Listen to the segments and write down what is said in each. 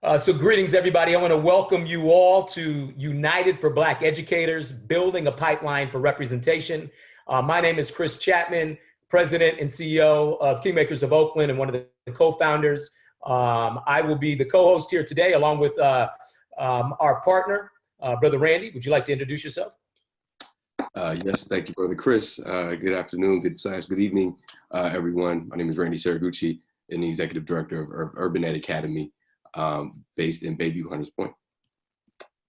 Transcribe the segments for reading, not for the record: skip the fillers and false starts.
So greetings, everybody. I want to welcome you all to United for Black Educators, Building a Pipeline for Representation. My name is Chris Chapman, President and CEO of Kingmakers of Oakland and one of the co-founders. I will be the co-host here today along with our partner, Brother Randy. Would you like to introduce yourself? Yes, thank you, Brother Chris. Good afternoon, good evening, everyone. My name is Randy Saraguchi, and the Executive Director of Urban Ed Academy, based in Bayview, Hunters Point.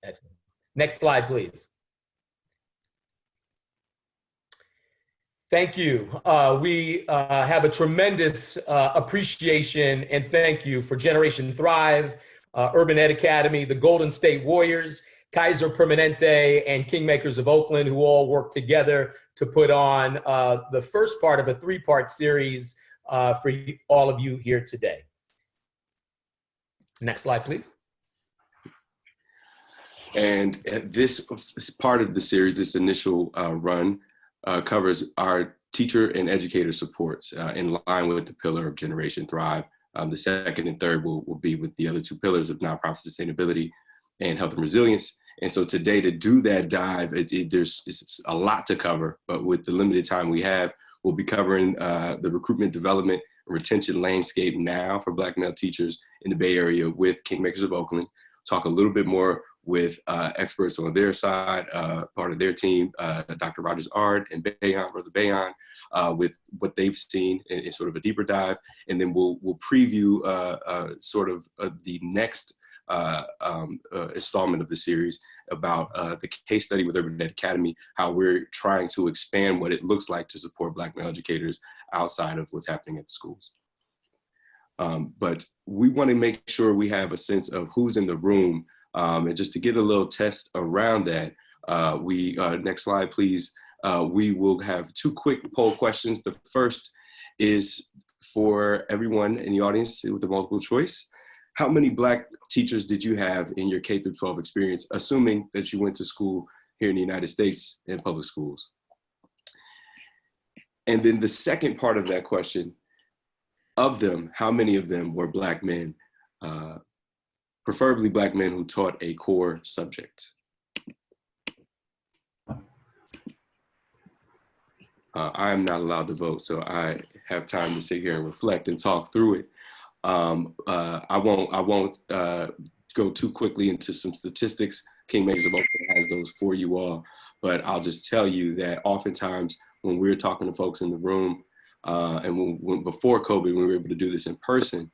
Excellent. Next slide, please. Thank you. We have a tremendous appreciation and thank you for Generation Thrive, Urban Ed Academy, the Golden State Warriors, Kaiser Permanente, and Kingmakers of Oakland, who all work together to put on the first part of a three-part series for all of you here today. Next slide, please. And this part of the series, this initial run, covers our teacher and educator supports in line with the pillar of Generation Thrive. The second and third will be with the other two pillars of nonprofit sustainability and health and resilience. And so today, to do that dive, there's a lot to cover, but with the limited time we have, we'll be covering the recruitment, development, and retention landscape now for Black male teachers in the Bay Area with Kingmakers of Oakland. Talk a little bit more with experts on their side, part of their team, Dr. Rogers Ard and Brother Bayon, with what they've seen in sort of a deeper dive. And then we'll preview the next installment of the series about the case study with Urban Ed Academy, how we're trying to expand what it looks like to support Black male educators outside of what's happening at the schools. But we want to make sure we have a sense of who's in the room, and just to get a little test around that, next slide, please. We will have two quick poll questions. The first is for everyone in the audience with the multiple choice. How many Black teachers did you have in your K-12 experience, assuming that you went to school here in the United States in public schools? And then the second part of that question, of them, how many of them were Black men, preferably Black men who taught a core subject? I am not allowed to vote, so I have time to sit here and reflect and talk through it. I won't go too quickly into some statistics. Kingmakers of Oakland has those for you all, but I'll just tell you that oftentimes when we're talking to folks in the room, and when before COVID, when we were able to do this in person,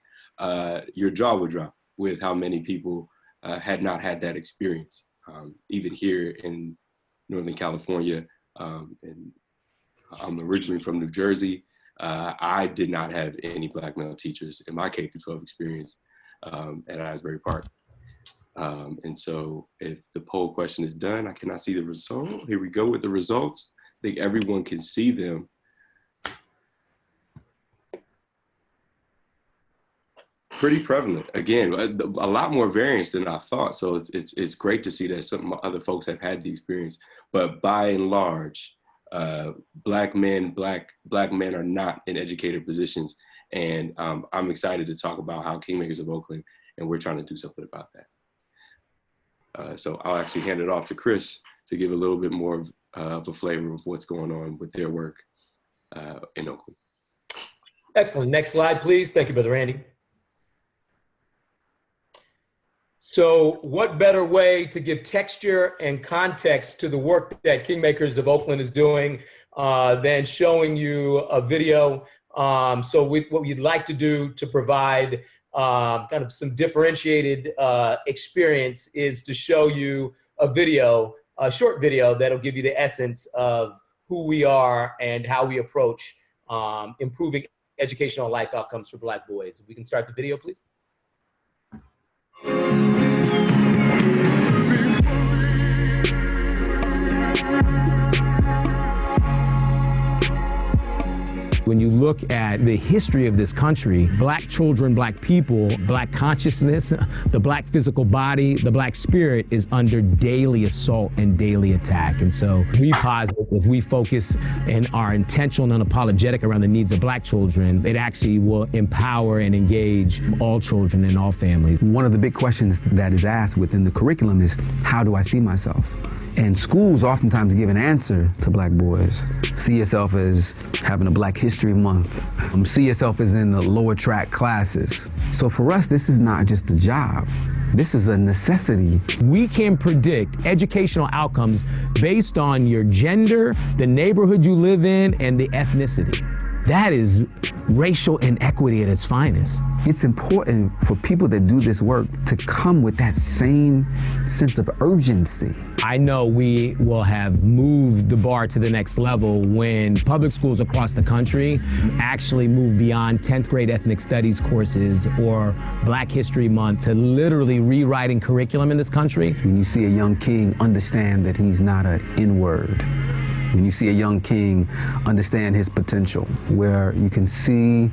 your jaw would drop with how many people had not had that experience. Even here in Northern California, and I'm originally from New Jersey, I did not have any Black male teachers in my K-12 experience at Asbury Park. And so if the poll question is done, I cannot see the result. Here we go with the results. I think everyone can see them. Pretty prevalent. Again, a lot more variance than I thought. So it's great to see that some other folks have had the experience, but by and large, Black men are not in educator positions. And I'm excited to talk about how Kingmakers of Oakland, and we're trying to do something about that. So I'll actually hand it off to Chris to give a little bit more of a flavor of what's going on with their work in Oakland. Excellent. Next slide, please. Thank you, Brother Randy. So what better way to give texture and context to the work that Kingmakers of Oakland is doing than showing you a video. So what we'd like to do to provide kind of some differentiated experience is to show you a short video that'll give you the essence of who we are and how we approach improving educational life outcomes for Black boys. If we can start the video, please. When you look at the history of this country, black children, black people, black consciousness, the black physical body, the black spirit is under daily assault and daily attack. And so we posit if we focus and are intentional and unapologetic around the needs of black children, it actually will empower and engage all children and all families. One of the big questions that is asked within the curriculum is, how do I see myself? And schools oftentimes give an answer to black boys. See yourself as having a Black History Month. See yourself as in the lower track classes. So for us, this is not just a job. This is a necessity. We can predict educational outcomes based on your gender, the neighborhood you live in, and the ethnicity. That is racial inequity at its finest. It's important for people that do this work to come with that same sense of urgency. I know we will have moved the bar to the next level when public schools across the country actually move beyond 10th grade ethnic studies courses or Black History Month to literally rewriting curriculum in this country. When you see a young king, understand that he's not an N-word. When you see a young king, understand his potential, where you can see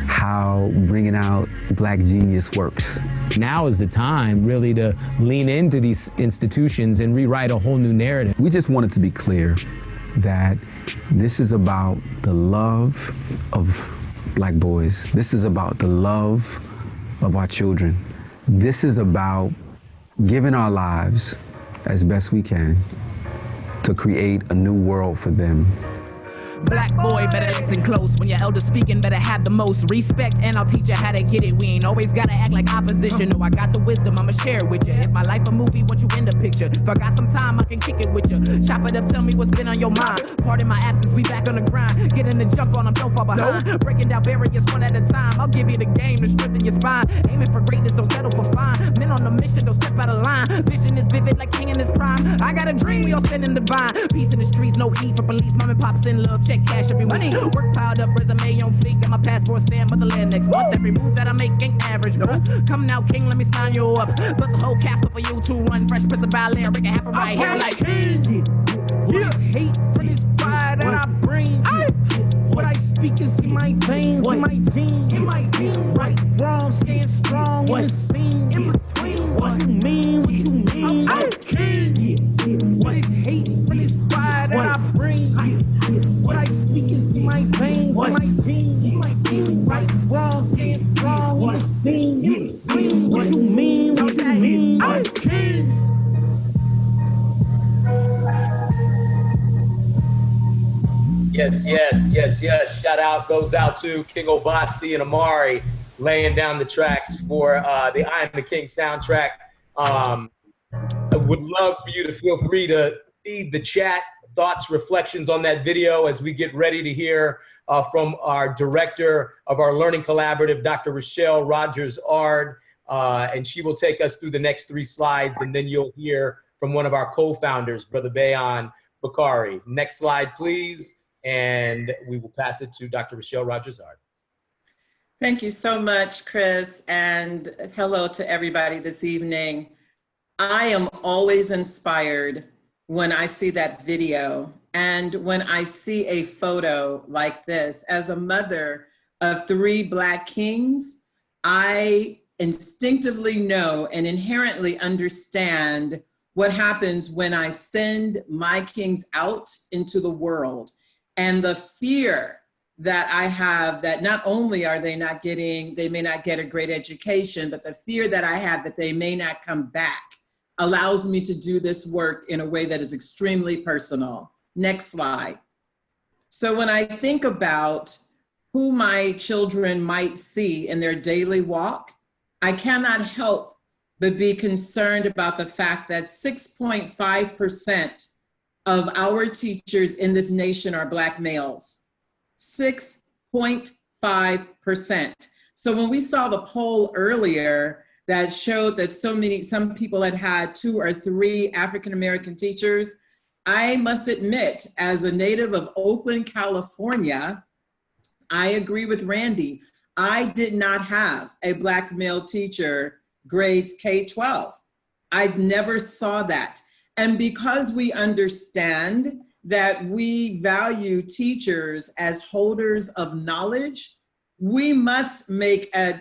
how bringing out Black genius works. Now is the time really to lean into these institutions and rewrite a whole new narrative. We just wanted to be clear that this is about the love of Black boys. This is about the love of our children. This is about giving our lives as best we can to create a new world for them. Black boy, better listen close. When your elder speaking, better have the most respect. And I'll teach you how to get it. We ain't always gotta act like opposition. No, I got the wisdom, I'ma share it with you. If my life a movie, once you in the picture. If I got some time, I can kick it with you. Chop it up, tell me what's been on your mind. Pardon my absence, we back on the grind. Getting the jump on, I'm don't fall behind. Breaking down barriers one at a time. I'll give you the game to strengthen your spine. Aiming for greatness, don't settle for fine. Men on a mission, don't step out of line. Vision is vivid like king in his prime. I got a dream, we all spending divine. Peace in the streets, no heat for police. Mom and pops in love, check cash every week. Work piled up, resume on fleek. Got my passport stamp, motherland next month. Every move that I make ain't average, no. Come now, king, let me sign you up. Built a whole castle for you to run. Fresh Prince of Bel-Air, make it happen right here. Like, what is hate for this fire that I bring? What I speak is in my veins, in my genes. Right, wrong, stand strong in the scene. In between, what you mean, what you mean? I'm king. What is hate for this fire that I bring? What I speak is in my veins, in my genes. Right, wrong, stand strong in the scene. In between, what you mean, what you mean? I'm king. Yes. Shout out goes out to King Obasi and Amari laying down the tracks for the I Am the King soundtrack. I would love for you to feel free to feed the chat thoughts, reflections on that video as we get ready to hear from our director of our Learning Collaborative, Dr. Rochelle Rogers-Ard, and she will take us through the next 3 slides, and then you'll hear from one of our co-founders, Brother Bayan Bakari. Next slide, please. And we will pass it to Dr. Rochelle Rogers-Ard. Thank you so much, Chris, and hello to everybody this evening. I am always inspired when I see that video and when I see a photo like this. As a mother of 3 Black kings, I instinctively know and inherently understand what happens when I send my kings out into the world. And the fear that I have that not only are they may not get a great education, but the fear that I have that they may not come back allows me to do this work in a way that is extremely personal. Next slide. So when I think about who my children might see in their daily walk, I cannot help but be concerned about the fact that 6.5% of our teachers in this nation are Black males. 6.5%. So when we saw the poll earlier that showed that some people had 2 or 3 African-American teachers, I must admit, as a native of Oakland, California, I agree with Randy. I did not have a Black male teacher grades K-12. I never saw that. And because we understand that we value teachers as holders of knowledge, we must make a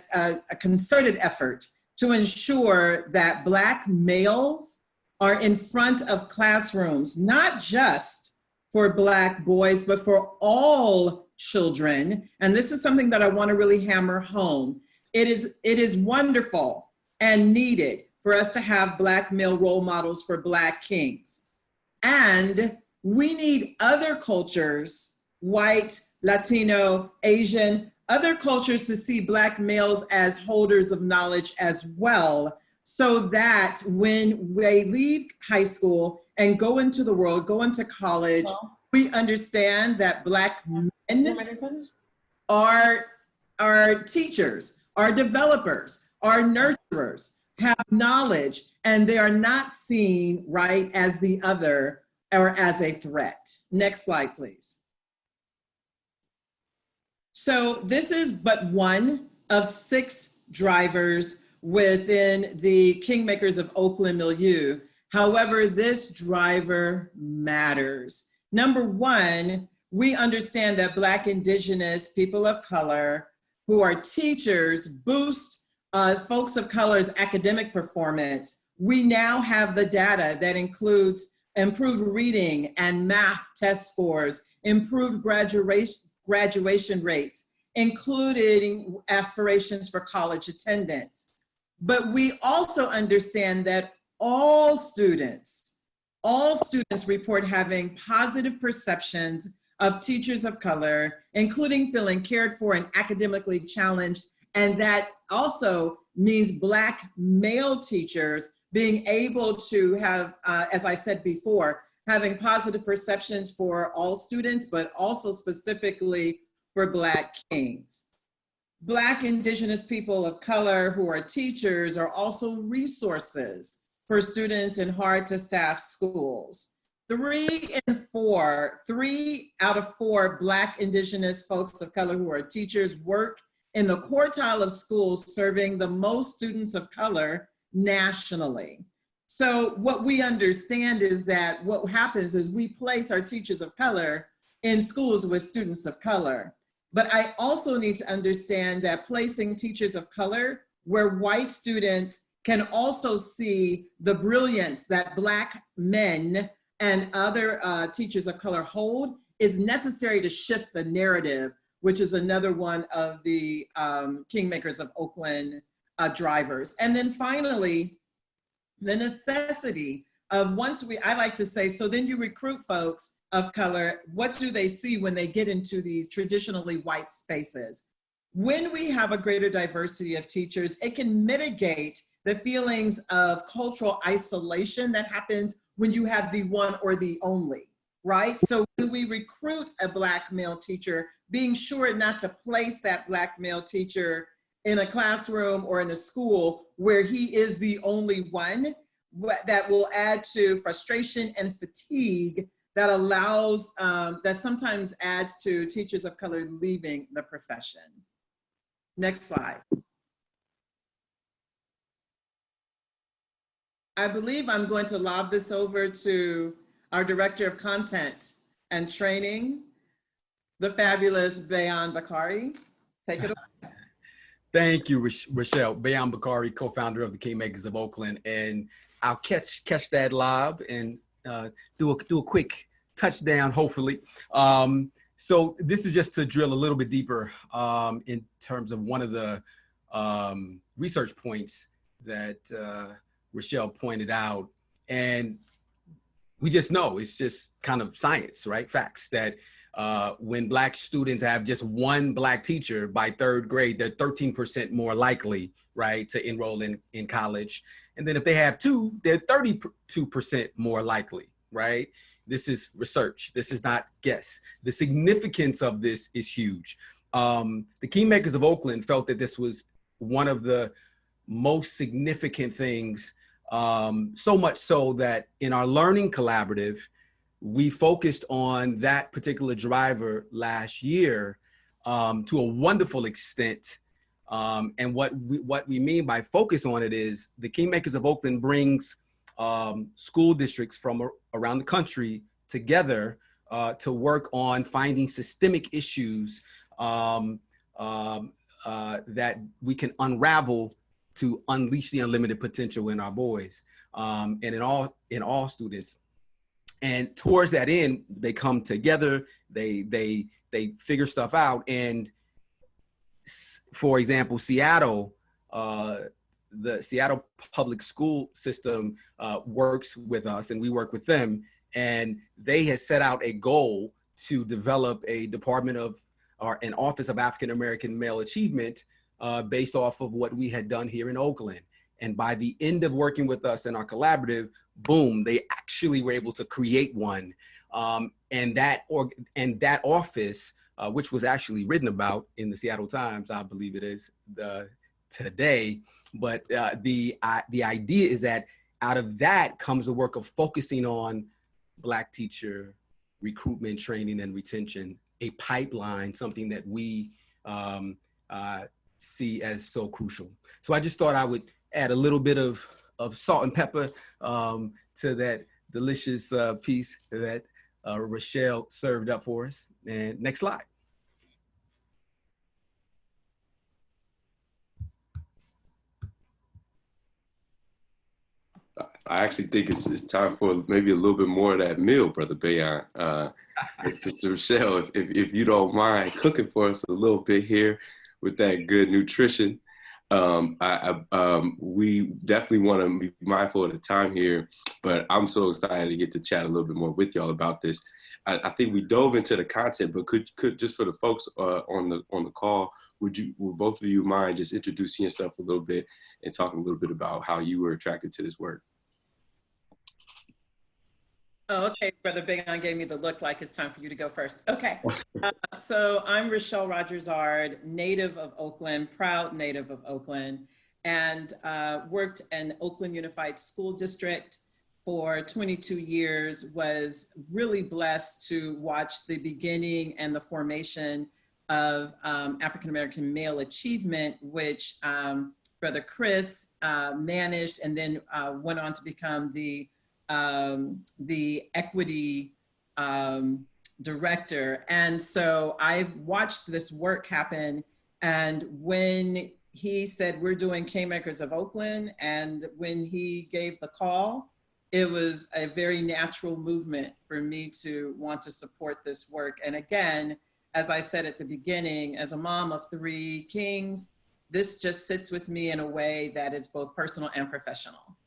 concerted effort to ensure that Black males are in front of classrooms, not just for Black boys, but for all children. And this is something that I want to really hammer home. It is wonderful and needed for us to have Black male role models for Black kings. And we need other cultures, white, Latino, Asian, other cultures to see Black males as holders of knowledge as well, so that when they leave high school and go into the world, go into college, we understand that Black men are teachers, are developers, are nurturers, have knowledge, and they are not seen, right, as the other or as a threat. Next slide, please. So this is but one of 6 drivers within the Kingmakers of Oakland milieu. However, this driver matters. Number one, we understand that Black, Indigenous, people of color who are teachers boost folks of color's academic performance. We now have the data that includes improved reading and math test scores, improved graduation rates, including aspirations for college attendance. But we also understand that all students report having positive perceptions of teachers of color, including feeling cared for and academically challenged. And that also means Black male teachers being able to have, as I said before, having positive perceptions for all students, but also specifically for Black kings. Black, Indigenous people of color who are teachers are also resources for students in hard to staff schools. 3 out of 4 Black, Indigenous folks of color who are teachers work in the quartile of schools serving the most students of color nationally. So what we understand is that what happens is we place our teachers of color in schools with students of color. But I also need to understand that placing teachers of color where white students can also see the brilliance that Black men and other teachers of color hold is necessary to shift the narrative, which is another one of the Kingmakers of Oakland drivers. And then finally, the necessity of I like to say, so then you recruit folks of color, what do they see when they get into these traditionally white spaces? When we have a greater diversity of teachers, it can mitigate the feelings of cultural isolation that happens when you have the one or the only, right? So when we recruit a Black male teacher, being sure not to place that Black male teacher in a classroom or in a school where he is the only one, that will add to frustration and fatigue that allows, that sometimes adds to teachers of color leaving the profession. Next slide. I believe I'm going to lob this over to our Director of Content and Training, the fabulous Bayan Bakari. Take it away. Thank you, Rochelle. Bayan Bakari, co-founder of the Kingmakers of Oakland, and I'll catch that lob and do a quick touchdown, hopefully. So this is just to drill a little bit deeper in terms of one of the research points that Rochelle pointed out. And we just know, it's just kind of science, right? Facts that when Black students have just one Black teacher by 3rd grade, they're 13% more likely, right, to enroll in college. And then if they have 2, they're 32% more likely, right? This is research. This is not guess. The significance of this is huge. The Kingmakers of Oakland felt that this was one of the most significant things, so much so that in our learning collaborative, we focused on that particular driver last year to a wonderful extent. And what we mean by focus on it is the Kingmakers of Oakland brings school districts from around the country together to work on finding systemic issues that we can unravel to unleash the unlimited potential in our boys, and in all students. And towards that end, they come together, they figure stuff out. And for example, Seattle, the Seattle public school system works with us, and we work with them. And they had set out a goal to develop a department of, or an Office of African American Male Achievement based off of what we had done here in Oakland. And by the end of working with us in our collaborative, boom, they actually were able to create one. And that office, which was actually written about in the Seattle Times, I believe it is today. But the idea is that out of that comes the work of focusing on Black teacher recruitment, training, and retention, a pipeline, something that we see as so crucial. So I just thought I would add a little bit of salt and pepper to that delicious piece that Rochelle served up for us. And next slide. I actually think it's time for maybe a little bit more of that meal, Brother Bayon. Sister Rochelle, if you don't mind cooking for us a little bit here with that good nutrition. We definitely want to be mindful of the time here, but I'm so excited to get to chat a little bit more with y'all about this. I think we dove into the content, but could just for the folks on the call, would both of you mind just introducing yourself a little bit and talking a little bit about how you were attracted to this work? Oh, okay, Brother Bayon gave me the look like it's time for you to go first. Okay, so I'm Rochelle Rogers-Ard, native of Oakland, proud native of Oakland, and worked in Oakland Unified School District for 22 years, was really blessed to watch the beginning and the formation of African American Male Achievement, which Brother Chris managed, and then went on to become the equity director. And so I've watched this work happen. And when he said, we're doing Kingmakers of Oakland, and when he gave the call, it was a very natural movement for me to want to support this work. And again, as I said at the beginning, as a mom of 3 kings, this just sits with me in a way that is both personal and professional.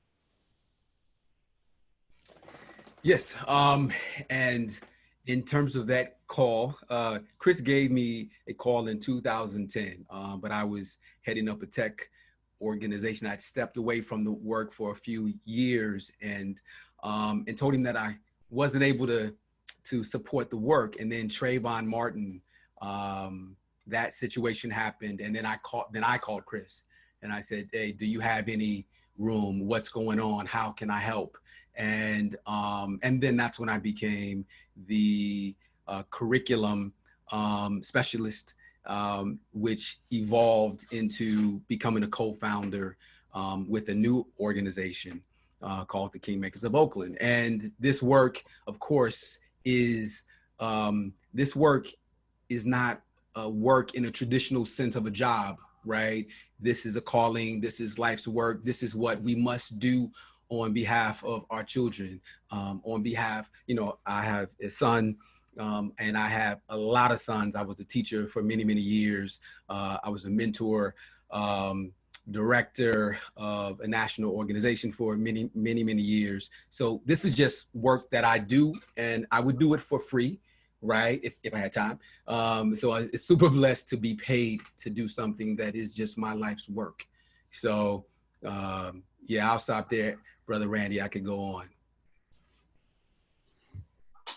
Yes, and in terms of that call, Chris gave me a call in 2010, but I was heading up a tech organization. I'd stepped away from the work for a few years and told him that I wasn't able to support the work. And then Trayvon Martin, that situation happened, and then I called Chris and I said, hey, do you have any room? What's going on? How can I help? And then that's when I became the curriculum specialist, which evolved into becoming a co-founder with a new organization called the Kingmakers of Oakland. And this work, of course, is not a work in a traditional sense of a job, right? This is a calling. This is life's work. This is what we must do on behalf of our children, on behalf, I have a son, and I have a lot of sons. I was a teacher for many, many years. I was a mentor, director of a national organization for many, many, many years. So this is just work that I do, and I would do it for free, right? If I had time. So it's super blessed to be paid to do something that is just my life's work. So yeah, I'll stop there. Brother Randy, I could go on.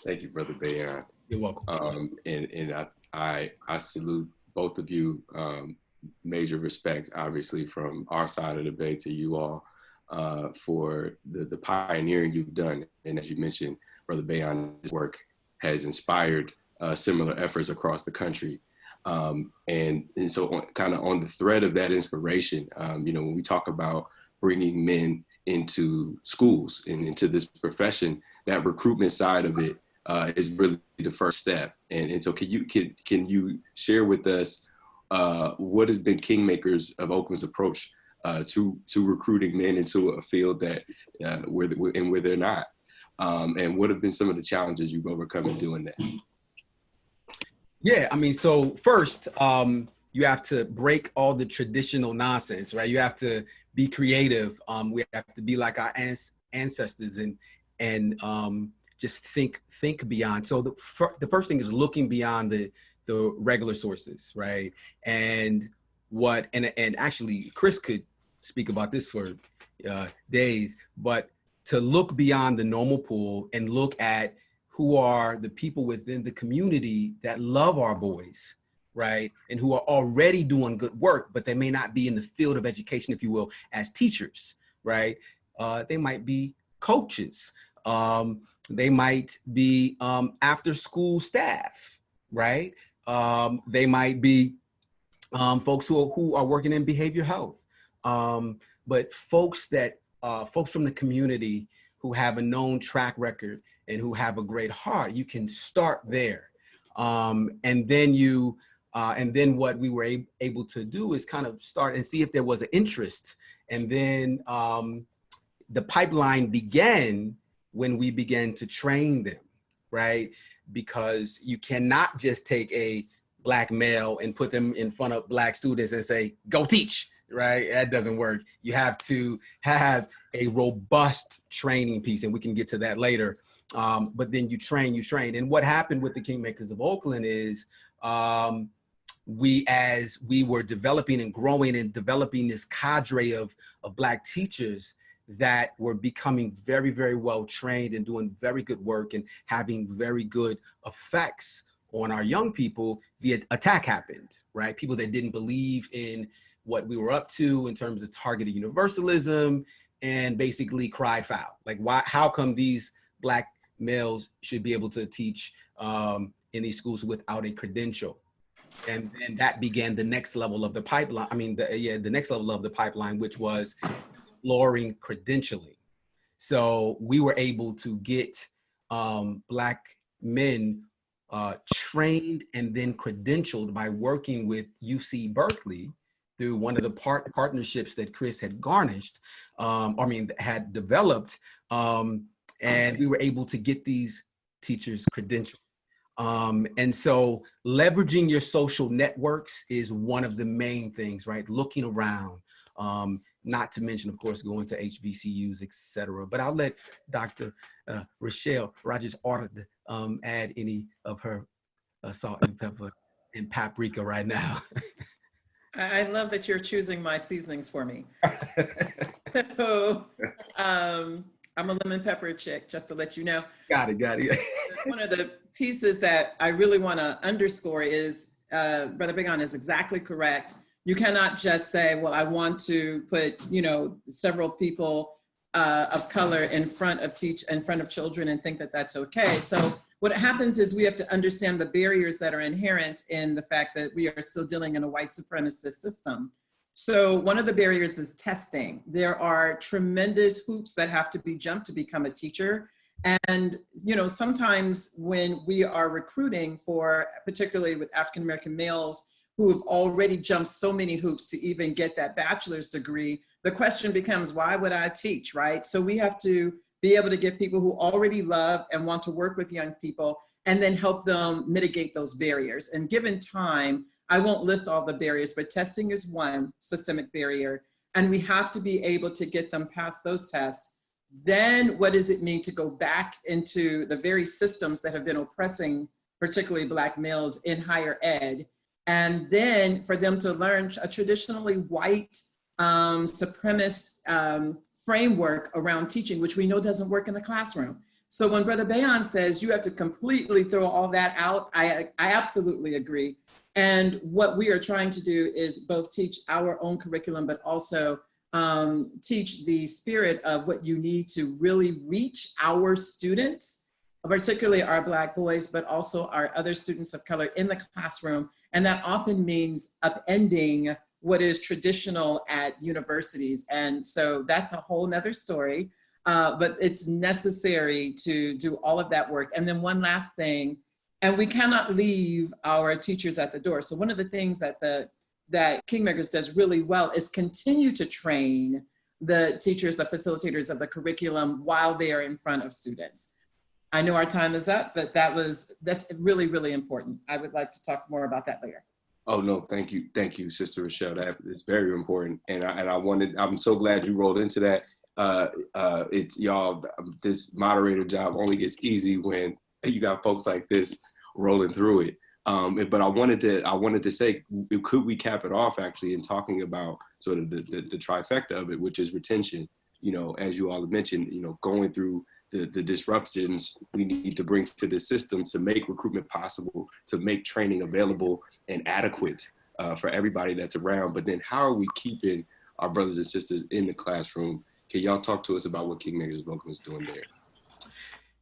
Thank you, Brother Bayon. You're welcome. And I salute both of you. Major respect, obviously, from our side of the Bay to you all for the pioneering you've done. And as you mentioned, Brother Bayon's work has inspired similar efforts across the country. And so kind of on the thread of that inspiration, when we talk about bringing men into schools and into this profession, that recruitment side of it is really the first step. And so can you share with us what has been Kingmakers of Oakland's approach to recruiting men into a field that where they're not? And what have been some of the challenges you've overcome in doing that? Yeah, I mean, so first, you have to break all the traditional nonsense, right? You have to be creative. We have to be like our ancestors and just think beyond. So the first thing is looking beyond the regular sources, right? And actually, Chris could speak about this for days, but to look beyond the normal pool and look at who are the people within the community that love our boys, right? And who are already doing good work, but they may not be in the field of education, if you will, as teachers, right? They might be coaches. They might be after school staff, right? They might be folks who are working in behavioral health. But folks from the community who have a known track record and who have a great heart, you can start there. And then what we were able to do is kind of start and see if there was an interest. And then the pipeline began when we began to train them, right? Because you cannot just take a Black male and put them in front of Black students and say, go teach, right? That doesn't work. You have to have a robust training piece, and we can get to that later. But then you train. And what happened with the Kingmakers of Oakland is as we were developing and growing and developing this cadre of Black teachers that were becoming very, very well trained and doing very good work and having very good effects on our young people, the attack happened, right? People that didn't believe in what we were up to in terms of targeted universalism and basically cried foul. Like, how come these Black males should be able to teach in these schools without a credential? And then that began the next level of the pipeline. I mean, the next level of the pipeline, which was exploring credentialing. So we were able to get Black men trained and then credentialed by working with UC Berkeley through one of the partnerships that Chris had had developed. And we were able to get these teachers credentialed. And so leveraging your social networks is one of the main things, right? Looking around, not to mention, of course, going to HBCUs, et cetera. But I'll let Dr. Rochelle Rogers add any of her salt and pepper and paprika right now. I love that you're choosing my seasonings for me. So, I'm a lemon pepper chick, just to let you know. Got it. One of the pieces that I really want to underscore is, Brother Bigon is exactly correct. You cannot just say, well, I want to put, several people of color in front of children and think that that's okay. So what happens is we have to understand the barriers that are inherent in the fact that we are still dealing in a white supremacist system. So one of the barriers is testing. There are tremendous hoops that have to be jumped to become a teacher. And, sometimes when we are recruiting for, particularly with African-American males who have already jumped so many hoops to even get that bachelor's degree, the question becomes, why would I teach, right? So we have to be able to get people who already love and want to work with young people and then help them mitigate those barriers. And given time, I won't list all the barriers, but testing is one systemic barrier. And we have to be able to get them past those tests. Then what does it mean to go back into the very systems that have been oppressing, particularly Black males in higher ed? And then for them to learn a traditionally white supremacist framework around teaching, which we know doesn't work in the classroom. So when Brother Bayon says you have to completely throw all that out, I absolutely agree. And what we are trying to do is both teach our own curriculum, but also teach the spirit of what you need to really reach our students, particularly our Black boys, but also our other students of color in the classroom. And that often means upending what is traditional at universities. And so that's a whole nother story. but it's necessary to do all of that work. And then one last thing, and we cannot leave our teachers at the door. So one of the things that that Kingmakers does really well is continue to train the teachers, the facilitators of the curriculum while they are in front of students. I know our time is up, but that's really, really important. I would like to talk more about that later. Oh no, thank you, Sister Rochelle. That is very important, and I'm so glad you rolled into that. It's y'all. This moderator job only gets easy when you got folks like this rolling through it. But I wanted to say, could we cap it off actually in talking about sort of the trifecta of it, which is retention. You know, as you all have mentioned, you know, going through the disruptions we need to bring to the system to make recruitment possible, to make training available and adequate for everybody that's around. But then how are we keeping our brothers and sisters in the classroom? Can y'all talk to us about what Kingmakers of Oakland is doing there?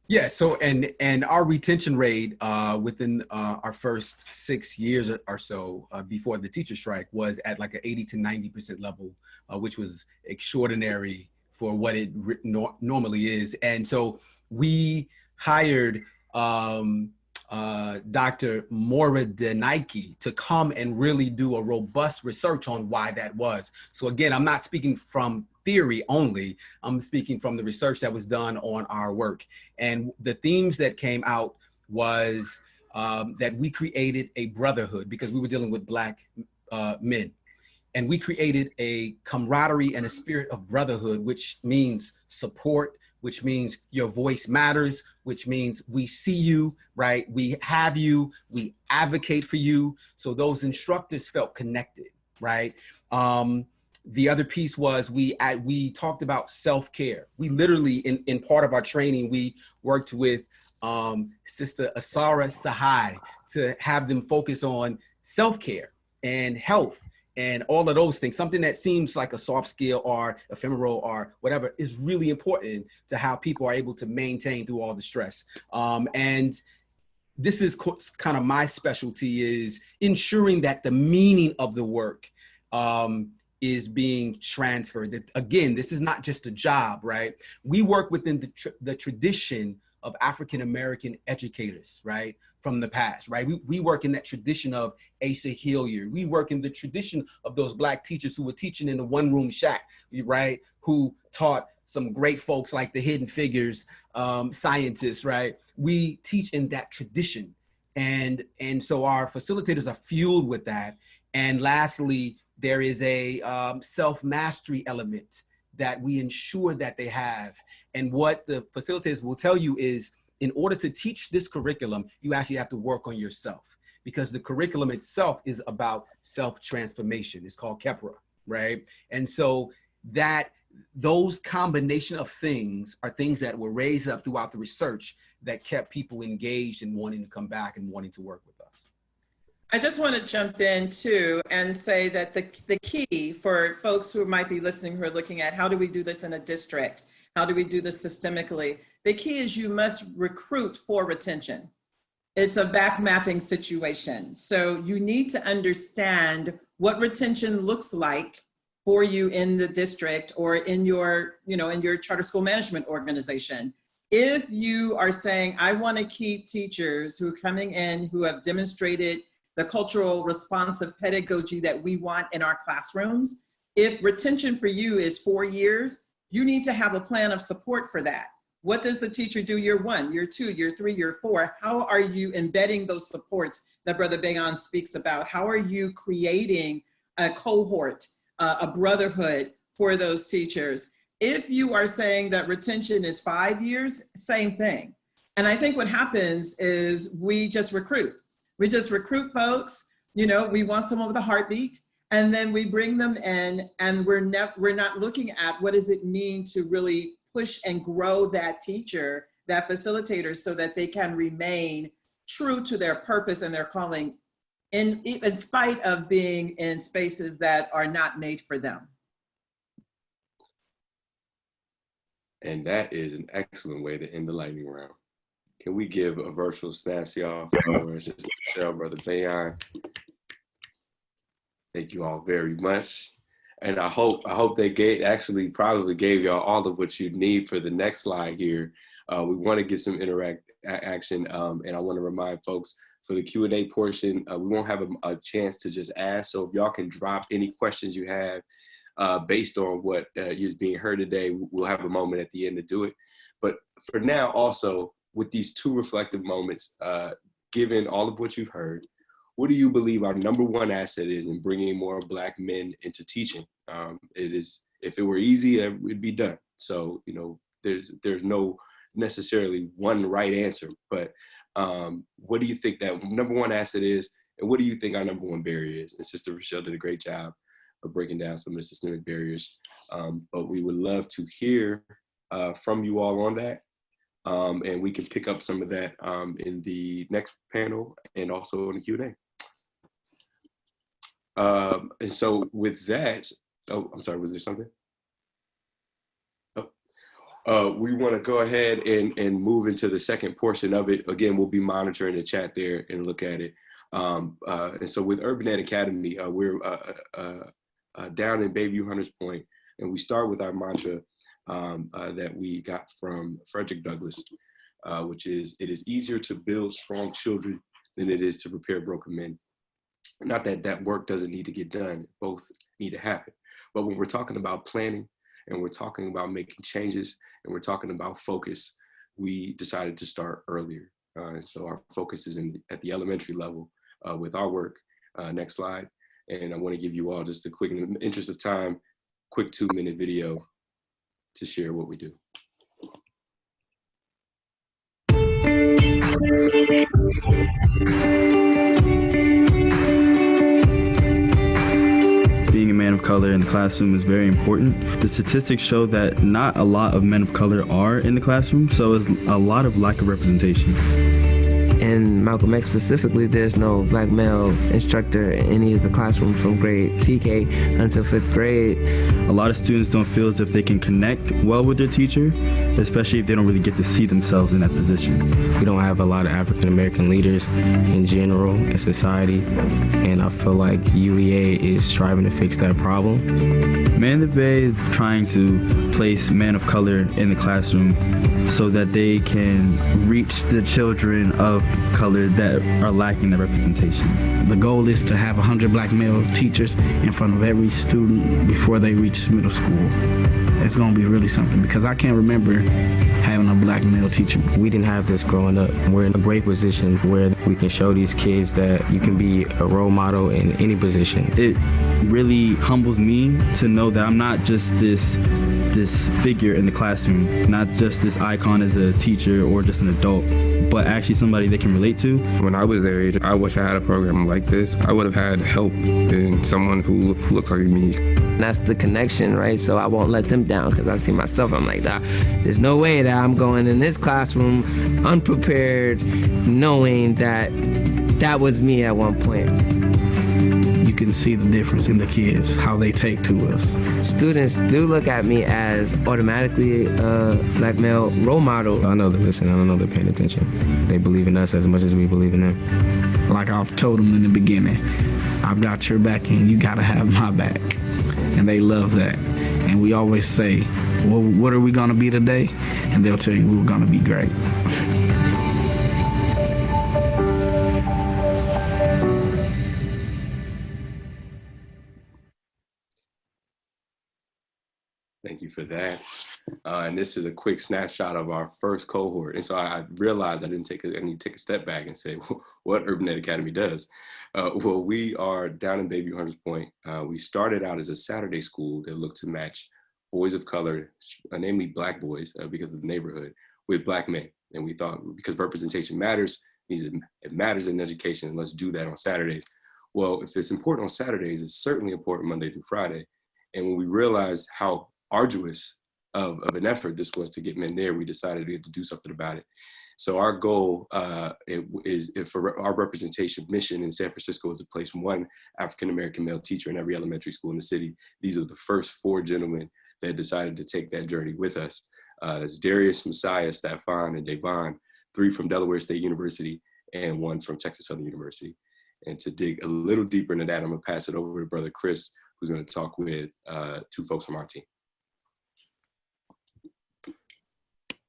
Yeah, so and our retention rate within our first 6 years or so before the teacher strike was at like an 80 to 90% level, which was extraordinary for what it normally is. And so we hired Dr. Maura Denike to come and really do a robust research on why that was. So again, I'm not speaking from theory only, I'm speaking from the research that was done on our work. And the themes that came out was that we created a brotherhood because we were dealing with Black men. And we created a camaraderie and a spirit of brotherhood, which means support, which means your voice matters, which means we see you, right? We have you, we advocate for you. So those instructors felt connected, right? The other piece was we talked about self-care. We literally, in part of our training, we worked with Sister Asara Sahai to have them focus on self-care and health and all of those things. Something that seems like a soft skill or ephemeral or whatever is really important to how people are able to maintain through all the stress. And this is kind of my specialty, is ensuring that the meaning of the work is being transferred. That, again, this is not just a job, right? We work within the tradition of African-American educators, right? From the past, right? We work in that tradition of Asa Hilliard. We work in the tradition of those Black teachers who were teaching in the one-room shack, right? Who taught some great folks like the Hidden Figures, scientists, right? We teach in that tradition. And so our facilitators are fueled with that. And lastly, there is a self-mastery element that we ensure that they have. And what the facilitators will tell you is, in order to teach this curriculum, you actually have to work on yourself, because the curriculum itself is about self-transformation. It's called Kepra, right? And so those combination of things are things that were raised up throughout the research that kept people engaged and wanting to come back and wanting to work with us. I just want to jump in too and say that the key for folks who might be listening, who are looking at how do we do this in a district? How do we do this systemically? The key is you must recruit for retention. It's a back mapping situation. So you need to understand what retention looks like for you in the district or in your, in your charter school management organization. If you are saying, I want to keep teachers who are coming in who have demonstrated the cultural responsive pedagogy that we want in our classrooms, if retention for you is 4 years, you need to have a plan of support for that. What does the teacher do year 1, year 2, year 3, year 4? How are you embedding those supports that Brother Bayon speaks about? How are you creating a cohort, a brotherhood for those teachers? If you are saying that retention is 5 years, same thing. And I think what happens is we just recruit. We just recruit folks, we want someone with a heartbeat, and then we bring them in, and we're not looking at what does it mean to really push and grow that teacher, that facilitator, so that they can remain true to their purpose and their calling in spite of being in spaces that are not made for them. And that is an excellent way to end the lightning round. Can we give a virtual snaps, y'all, for Sister Rochelle, Brother Bayon? Thank you all very much. And I hope they actually probably gave y'all all of what you need for the next slide here. We want to get some action, and I want to remind folks for the Q&A portion, we won't have a chance to just ask. So if y'all can drop any questions you have based on what is being heard today, we'll have a moment at the end to do it. But for now, also with these two reflective moments, given all of what you've heard, what do you believe our number one asset is in bringing more Black men into teaching? It is, if it were easy, it would be done. So, you know, there's no necessarily one right answer, but what do you think that number one asset is? And what do you think our number one barrier is? And Sister Rochelle did a great job of breaking down some of the systemic barriers. But we would love to hear from you all on that. And we can pick up some of that in the next panel and also in the Q&A. And so with that, oh, I'm sorry, was there something? Oh, we want to go ahead and move into the second portion of it. Again, we'll be monitoring the chat there and look at it. And so with Urban Ed Academy, we're down in Bayview Hunters Point, and we start with our mantra that we got from Frederick Douglass, which is, it is easier to build strong children than it is to prepare broken men. Not that that work doesn't need to get done, both need to happen. But when we're talking about planning, and we're talking about making changes, and we're talking about focus, we decided to start earlier. And so our focus is at the elementary level with our work. Next slide. And I want to give you all just a quick, in the interest of time, quick 2-minute video to share what we do. Being a man of color in the classroom is very important. The statistics show that not a lot of men of color are in the classroom, so it's a lot of lack of representation. In Malcolm X specifically, there's no Black male instructor in any of the classrooms from grade TK until 5th grade. A lot of students don't feel as if they can connect well with their teacher, especially if they don't really get to see themselves in that position. We don't have a lot of African American leaders in general in society, and I feel like UEA is striving to fix that problem. Man of the Bay is trying to place men of color in the classroom so that they can reach the children of color that are lacking the representation. The goal is to have 100 Black male teachers in front of every student before they reach middle school. It's going to be really something, because I can't remember having a Black male teacher. We didn't have this growing up. We're in a great position where we can show these kids that you can be a role model in any position. It really humbles me to know that I'm not just this figure in the classroom, not just this icon as a teacher or just an adult, but actually somebody they can relate to. When I was their age, I wish I had a program like this. I would have had help in someone who looks like me. That's the connection, right? So I won't let them down, because I see myself, I'm like, there's no way that I'm going in this classroom unprepared, knowing that that was me at one point. You can see the difference in the kids, how they take to us. Students do look at me as automatically a Black male role model. I know they're listening, I know they're paying attention. They believe in us as much as we believe in them. Like I've told them in the beginning, I've got your back and you gotta have my back. And they love that. And we always say, well, what are we gonna be today? And they'll tell you we're gonna be great. Thank you for that. And this is a quick snapshot of our first cohort. And so I realized I need to take a step back and say what Urban Ed Academy does. Well, we are down in Bayview Hunters Point. We started out as a Saturday school that looked to match boys of color, namely Black boys, because of the neighborhood, with Black men. And we thought, because representation matters, it matters in education, and let's do that on Saturdays. Well, if it's important on Saturdays, it's certainly important Monday through Friday. And when we realized how arduous of an effort this was to get men there, we decided we had to do something about it. So our goal is for our representation mission in San Francisco is to place one African-American male teacher in every elementary school in the city. These are the first 4 gentlemen that decided to take that journey with us. It's Darius, Messiah, Stefan, and Devon, 3 from Delaware State University and 1 from Texas Southern University. And to dig a little deeper into that, I'm gonna pass it over to Brother Chris, who's going to talk with two folks from our team.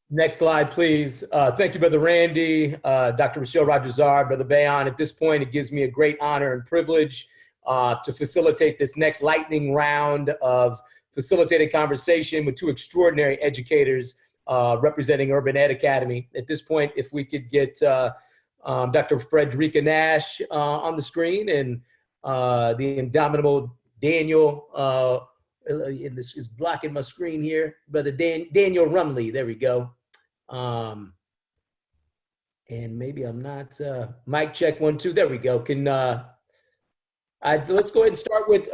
Next slide, please. Thank you, Brother Randy, Dr. Rochelle Rogers-Zard, Brother Bayon. At this point, it gives me a great honor and privilege to facilitate this next lightning round of facilitated conversation with two extraordinary educators representing Urban Ed Academy. At this point, if we could get Dr. Frederica Nash on the screen and the indomitable Daniel, and this is blocking my screen here, Brother Daniel Rumley, there we go. And maybe I'm not, mic check 1, 2, there we go. Can, let's go ahead and start with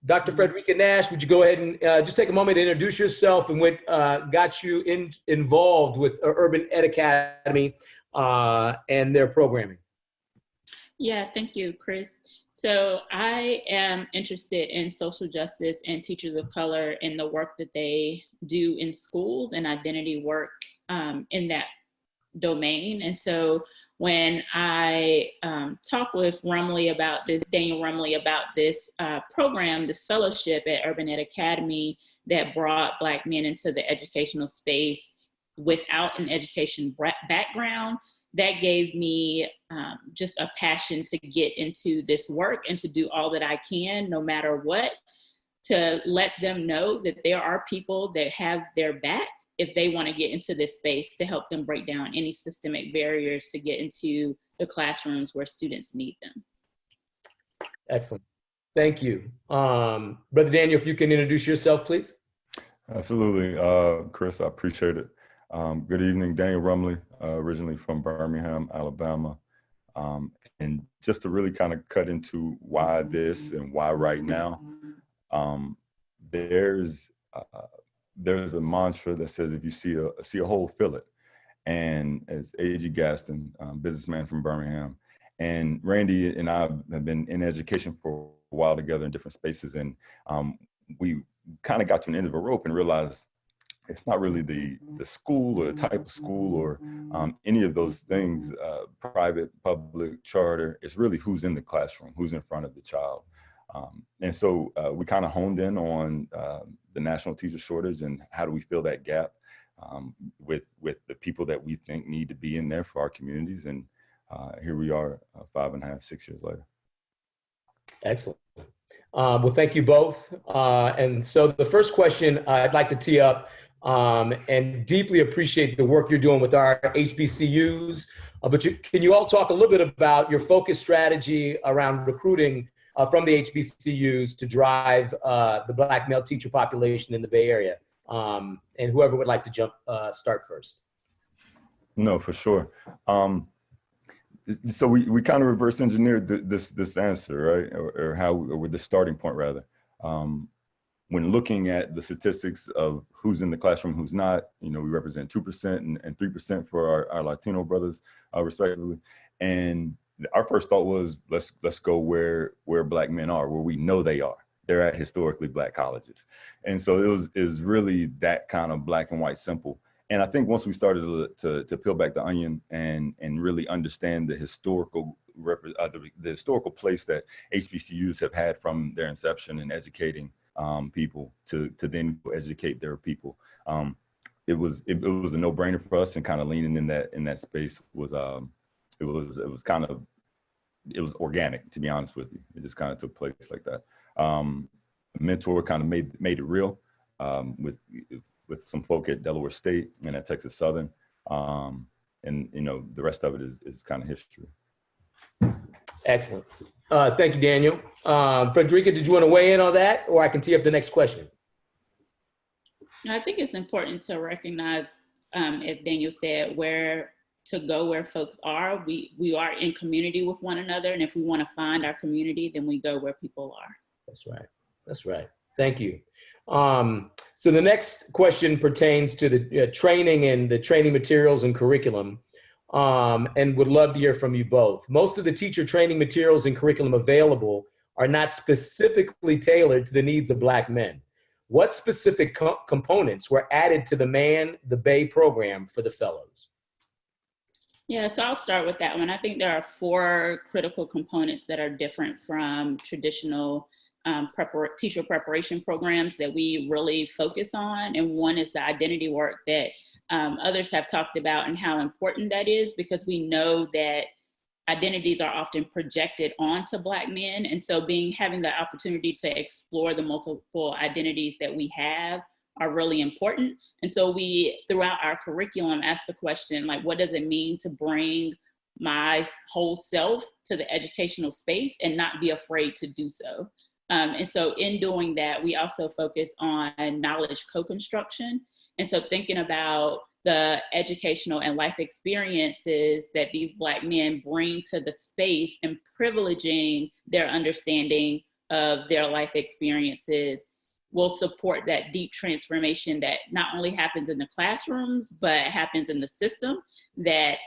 Dr. Frederica Nash. Would you go ahead and just take a moment to introduce yourself and what got you involved with Urban Ed Academy and their programming? Yeah, thank you, Chris. So I am interested in social justice and teachers of color and the work that they do in schools and identity work in that domain. And so when I talked with Rumley about this, Daniel Rumley about this program, this fellowship at Urban Ed Academy that brought Black men into the educational space without an education background, that gave me just a passion to get into this work and to do all that I can, no matter what, to let them know that there are people that have their back if they want to get into this space, to help them break down any systemic barriers to get into the classrooms where students need them. Excellent. Thank you. Brother Daniel, if you can introduce yourself, please. Absolutely. Chris, I appreciate it. Good evening, Daniel Rumley, originally from Birmingham, Alabama. And just to really kind of cut into why this and why right now, there's a mantra that says, if you see a hole, fill it. And as A.G. Gaston, businessman from Birmingham, and Randy and I have been in education for a while together in different spaces. And we kind of got to an end of a rope and realized it's not really the school or the type of school or any of those things, private, public, charter. It's really who's in the classroom, who's in front of the child. And so we kind of honed in on the national teacher shortage and how do we fill that gap with the people that we think need to be in there for our communities. And here we are 5.5, 6 years later. Excellent. Well, thank you both. And so the first question I'd like to tee up, and deeply appreciate the work you're doing with our HBCUs. But can you all talk a little bit about your focus strategy around recruiting from the HBCUs to drive the Black male teacher population in the Bay Area? And whoever would like to start first. No, for sure. So we kind of reverse engineered this answer, right? Or the starting point rather. When looking at the statistics of who's in the classroom, who's not, we represent 2% and 3% for our Latino brothers, respectively. And our first thought was, let's go where Black men are, where we know they are. They're at historically Black colleges. And so it was really that kind of black and white simple. And I think once we started to peel back the onion and really understand the historical place that HBCUs have had from their inception in educating people to then educate their people, it was a no-brainer for us, and kind of leaning in that space was it was organic, to be honest with you. It just kind of took place like that. Mentor kind of made it real with some folk at Delaware State and at Texas Southern. And the rest of it is kind of history. Excellent. Thank you, Daniel. Frederica, did you want to weigh in on that, or I can tee up the next question? I think it's important to recognize, as Daniel said, where to go where folks are. We are in community with one another, and if we want to find our community, then we go where people are. That's right. That's right. Thank you. So the next question pertains to the training and the training materials and curriculum, and would love to hear from you both. Most of the teacher training materials and curriculum available are not specifically tailored to the needs of Black men. What specific components were added to the Bay program for the fellows? Yeah, so I'll start with that one. I think there are 4 critical components that are different from traditional teacher preparation programs that we really focus on. And one is the identity work that others have talked about and how important that is, because we know that identities are often projected onto Black men. And so having the opportunity to explore the multiple identities that we have are really important. And so we, throughout our curriculum, ask the question, like, what does it mean to bring my whole self to the educational space and not be afraid to do so? And so in doing that, we also focus on knowledge co-construction. And so thinking about the educational and life experiences that these Black men bring to the space and privileging their understanding of their life experiences will support that deep transformation that not only happens in the classrooms, but happens in the system that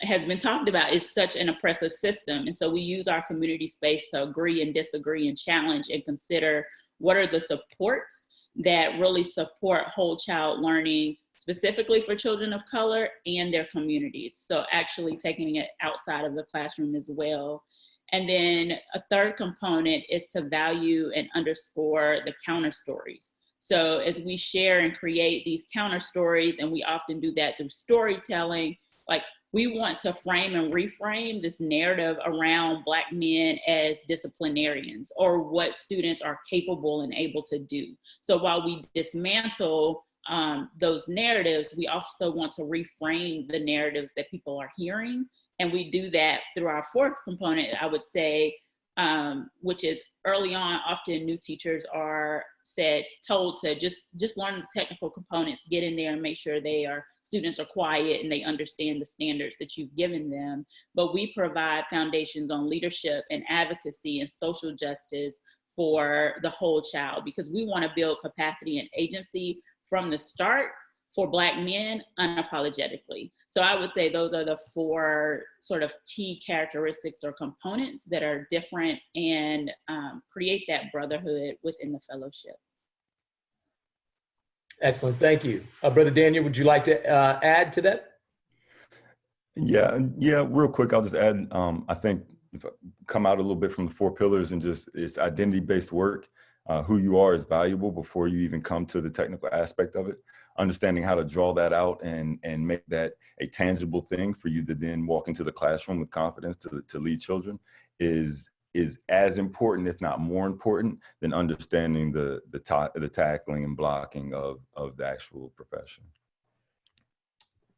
has been talked about is such an oppressive system. And so we use our community space to agree and disagree and challenge and consider what are the supports that really support whole child learning, specifically for children of color and their communities. So actually taking it outside of the classroom as well. And then a third component is to value and underscore the counter stories. So as we share and create these counter stories, and we often do that through storytelling, like we want to frame and reframe this narrative around Black men as disciplinarians or what students are capable and able to do. So while we dismantle those narratives, we also want to reframe the narratives that people are hearing. And we do that through our fourth component, I would say, which is early on, often new teachers are told to just learn the technical components, get in there and make sure students are quiet and they understand the standards that you've given them. But we provide foundations on leadership and advocacy and social justice for the whole child, because we want to build capacity and agency from the start for Black men unapologetically. So I would say those are the four sort of key characteristics or components that are different and create that brotherhood within the fellowship. Excellent, thank you. Brother Daniel, would you like to add to that? Yeah, real quick, I'll just add, I think if I come out a little bit from the 4 pillars and just it's identity-based work. Who you are is valuable before you even come to the technical aspect of it. Understanding how to draw that out and make that a tangible thing for you to then walk into the classroom with confidence to lead children is as important, if not more important, than understanding the tackling and blocking of the actual profession.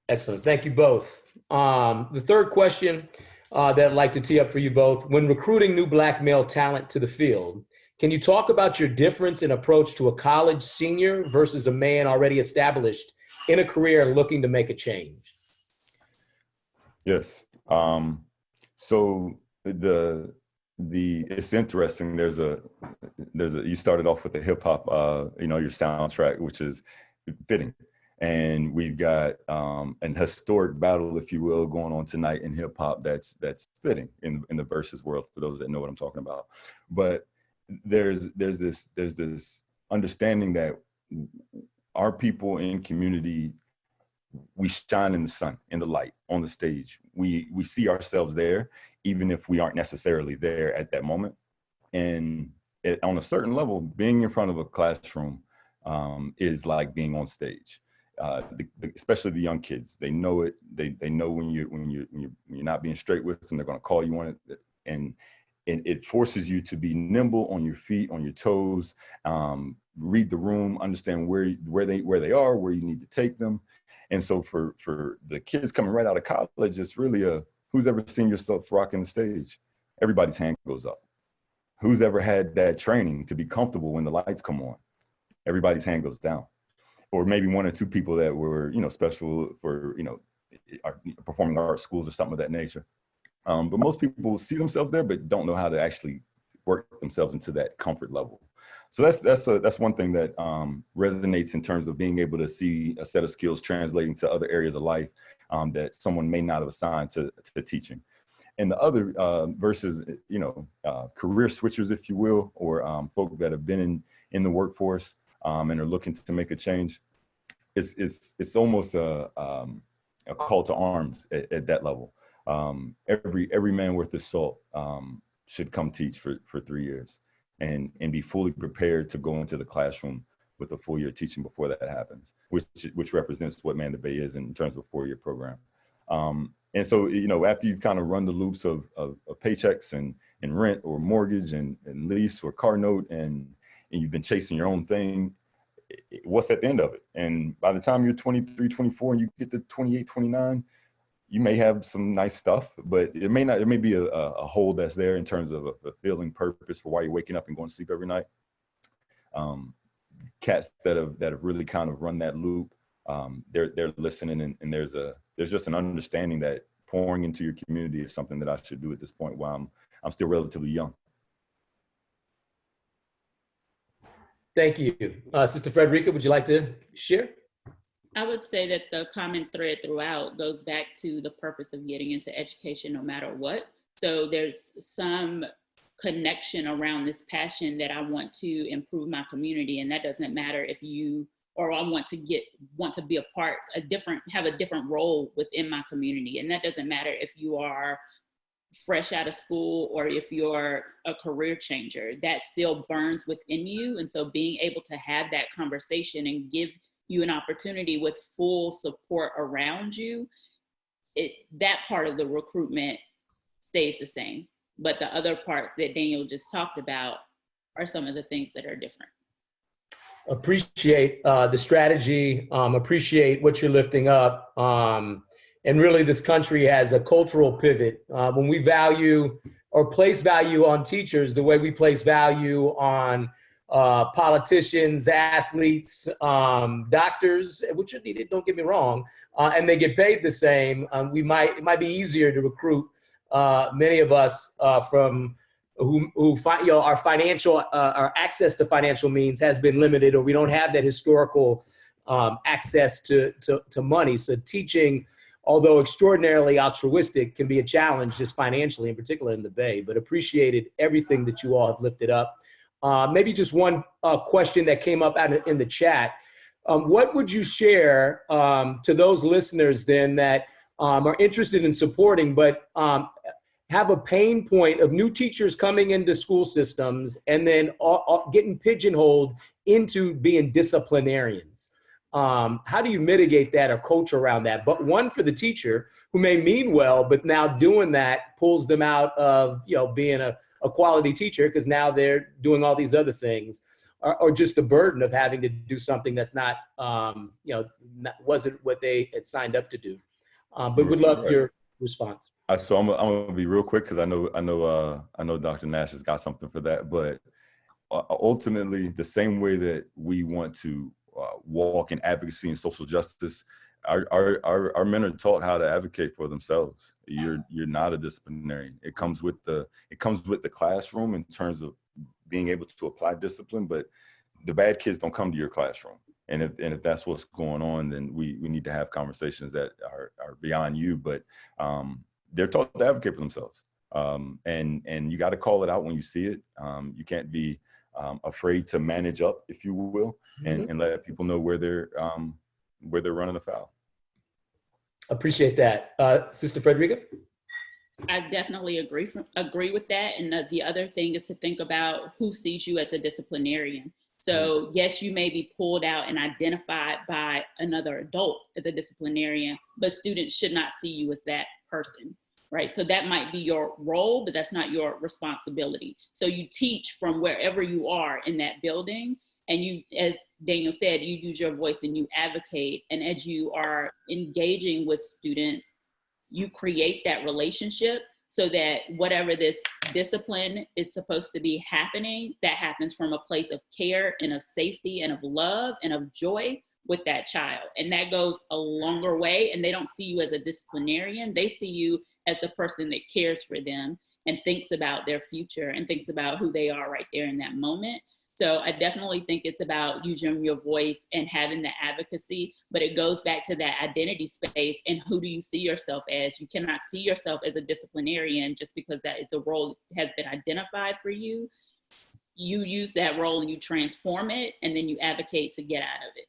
Excellent, thank you both. The third question that I'd like to tee up for you both: when recruiting new Black male talent to the field, can you talk about your difference in approach to a college senior versus a man already established in a career looking to make a change? Yes. So it's interesting. You started off with the hip hop, your soundtrack, which is fitting. And we've got an historic battle, if you will, going on tonight in hip hop that's fitting in the versus world, for those that know what I'm talking about. But there's this understanding that our people in community, we shine in the sun, in the light, on the stage. We see ourselves there, even if we aren't necessarily there at that moment. And on a certain level, being in front of a classroom is like being on stage. Especially the young kids, they know it. They know when you're not being straight with them, they're going to call you on it, and it forces you to be nimble on your feet, on your toes, read the room, understand where they are, where you need to take them. And so for the kids coming right out of college, it's really who's ever seen yourself rocking the stage? Everybody's hand goes up. Who's ever had that training to be comfortable when the lights come on? Everybody's hand goes down. Or maybe 1 or 2 people that were, special for, performing arts schools or something of that nature. But most people see themselves there, but don't know how to actually work themselves into that comfort level. So that's one thing that resonates in terms of being able to see a set of skills translating to other areas of life that someone may not have assigned to teaching. And the other versus, career switchers, if you will, or folk that have been in the workforce and are looking to make a change, it's almost a call to arms at that level. Every man worth his salt should come teach for 3 years. and be fully prepared to go into the classroom with a full year teaching before that happens, which represents what Man the Bay is in terms of a 4-year program. And so, you know, after you've kind of run the loops of paychecks and rent or mortgage and lease or car note, and you've been chasing your own thing, what's at the end of it? And by the time you're 23, 24, and you get to 28, 29, you may have some nice stuff, but it may be a hole that's there in terms of a fulfilling purpose for why you're waking up and going to sleep every night. Cats that have really kind of run that loop, they're listening, and there's just an understanding that pouring into your community is something that I should do at this point while I'm still relatively young. Thank you. Sister Frederica, would you like to share? I would say that the common thread throughout goes back to the purpose of getting into education no matter what. So there's some connection around this passion that I want to improve my community, and that doesn't matter if you or I want to be a part, have a different role within my community. And that doesn't matter if you are fresh out of school or if you're a career changer, that still burns within you. And so being able to have that conversation and give you an opportunity with full support around you, that part of the recruitment stays the same. But the other parts that Daniel just talked about are some of the things that are different. Appreciate the strategy, appreciate what you're lifting up. And really this country has a cultural pivot. When we value or place value on teachers the way we place value on politicians, athletes, doctors, which are needed, don't get me wrong, and they get paid the same, it might be easier to recruit many of us from who find, our financial, our access to financial means has been limited, or we don't have that historical access to money. So teaching, although extraordinarily altruistic, can be a challenge just financially, in particular in the Bay, but appreciated everything that you all have lifted up. Maybe just one question that came up in the chat. What would you share to those listeners then that are interested in supporting, but have a pain point of new teachers coming into school systems and then getting pigeonholed into being disciplinarians? How do you mitigate that or coach around that? But one, for the teacher who may mean well, but now doing that pulls them out of, being a quality teacher, because now they're doing all these other things, or just the burden of having to do something that's not, wasn't what they had signed up to do. But would love your response. So I'm gonna be real quick, because I know Dr. Nash has got something for that. But ultimately, the same way that we want to walk in advocacy and social justice, our men are taught how to advocate for themselves. You're not a disciplinarian. It comes with the classroom in terms of being able to apply discipline, but the bad kids don't come to your classroom. And if that's what's going on, then we need to have conversations that are beyond you, but they're taught to advocate for themselves. And you got to call it out when you see it. You can't be afraid to manage up, if you will, and let people know where they're running afoul. Appreciate that. Sister Frederica? I definitely agree with that. And the other thing is to think about who sees you as a disciplinarian. So yes, you may be pulled out and identified by another adult as a disciplinarian, but students should not see you as that person, right? So that might be your role, but that's not your responsibility. So you teach from wherever you are in that building, and you, as Daniel said, you use your voice and you advocate. And as you are engaging with students, you create that relationship so that whatever this discipline is supposed to be happening, that happens from a place of care and of safety and of love and of joy with that child. And that goes a longer way. And they don't see you as a disciplinarian. They see you as the person that cares for them and thinks about their future and thinks about who they are right there in that moment. So I definitely think it's about using your voice and having the advocacy, but it goes back to that identity space and who do you see yourself as? You cannot see yourself as a disciplinarian just because that is a role that has been identified for you. You use that role and you transform it, and then you advocate to get out of it.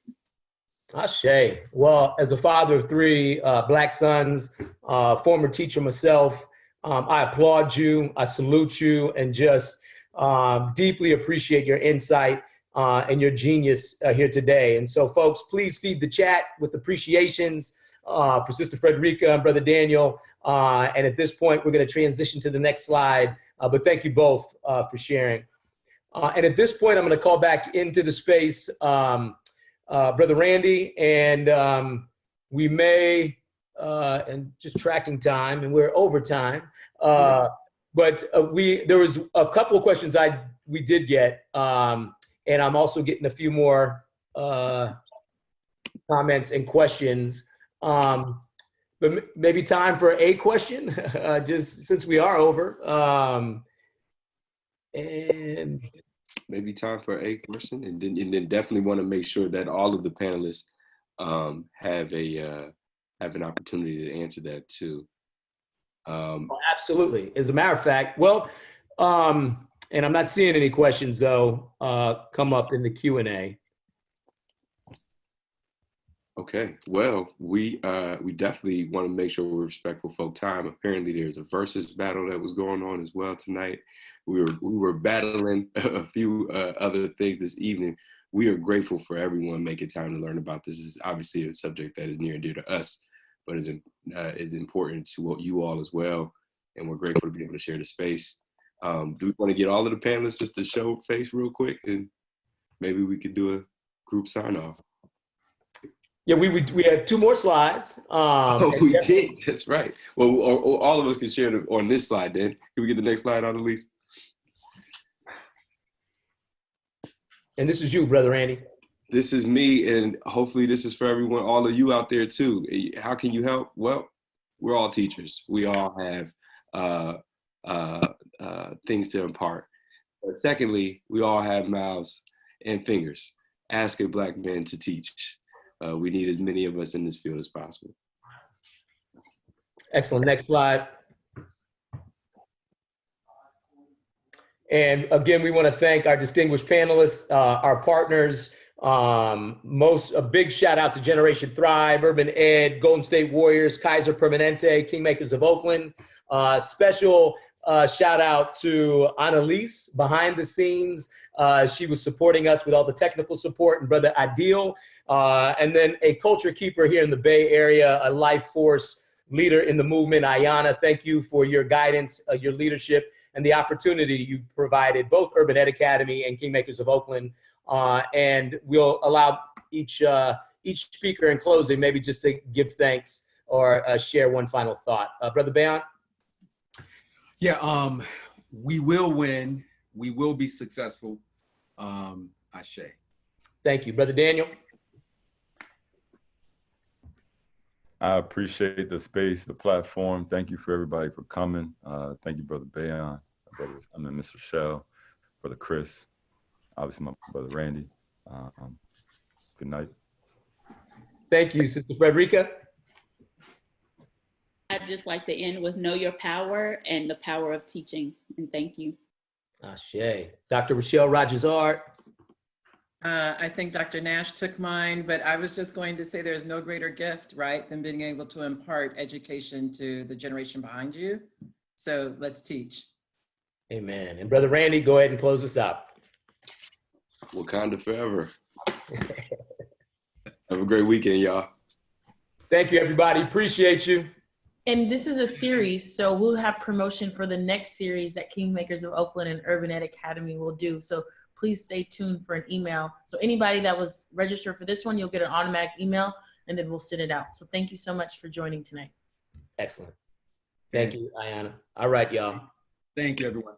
Ashe. Well, as a father of 3 Black sons, former teacher myself, I applaud you, I salute you, and just Deeply appreciate your insight and your genius here today. And so, folks, please feed the chat with appreciations for Sister Frederica and Brother Daniel. And at this point, we're going to transition to the next slide. But thank you both for sharing. And at this point, I'm going to call back into the space Brother Randy, and we may, and just tracking time, and we're over time. But there was a couple of questions we did get, and I'm also getting a few more comments and questions. But maybe time for a question, just since we are over. And maybe time for a question, and then definitely want to make sure that all of the panelists have an opportunity to answer that too. Absolutely. As a matter of fact, well, and I'm not seeing any questions though come up in the Q&A. Okay, well, we definitely want to make sure we're respectful for time. Apparently, there's a versus battle that was going on as well tonight. We were battling a few other things this evening. We are grateful for everyone making time to learn about this. This is obviously a subject that is near and dear to us, but is important to you all as well. And we're grateful to be able to share the space. Do we want to get all of the panelists just to show face real quick, and maybe we could do a group sign off? Yeah, we had two more slides. We did. That's right. Well, or all of us can share on this slide. Then can we get the next slide on, Elise? And this is you, Brother Randy. This is me, and hopefully this is for everyone, all of you out there too. How can you help? Well, we're all teachers. We all have things to impart. But secondly, we all have mouths and fingers. Ask a Black man to teach. We need as many of us in this field as possible. Excellent. Next slide. And again, we want to thank our distinguished panelists, our partners. A big shout out to Generation Thrive, Urban Ed, Golden State Warriors, Kaiser Permanente, Kingmakers of Oakland. Special shout out to Annalise behind the scenes. She was supporting us with all the technical support, and Brother Adil. And then a culture keeper here in the Bay Area, a life force leader in the movement, Ayana. Thank you for your guidance, your leadership, and the opportunity you provided, both Urban Ed Academy and Kingmakers of Oakland. And we'll allow each speaker in closing maybe just to give thanks or share one final thought. Brother Bayon? Yeah, we will win. We will be successful. Ashe. Thank you. Brother Daniel? I appreciate the space, the platform. Thank you for everybody for coming. Thank you, Brother Bayon, Mr. Shell, Brother Chris, obviously my Brother Randy. Good night. Thank you, Sister Frederica. I'd just like to end with know your power and the power of teaching, and thank you. Ashe. Dr. Rochelle Rogers-Art. I think Dr. Nash took mine, but I was just going to say there's no greater gift, right, than being able to impart education to the generation behind you. So let's teach. Amen. And Brother Randy, go ahead and close us out. Wakanda forever. Have a great weekend, y'all. Thank you, everybody. Appreciate you. And this is a series, so we'll have promotion for the next series that Kingmakers of Oakland and Urban Ed Academy will do. So please stay tuned for an email. So anybody that was registered for this one, you'll get an automatic email, and then we'll send it out. So thank you so much for joining tonight. Excellent. Thank you, Ayana. All right, y'all. Thank you, everyone.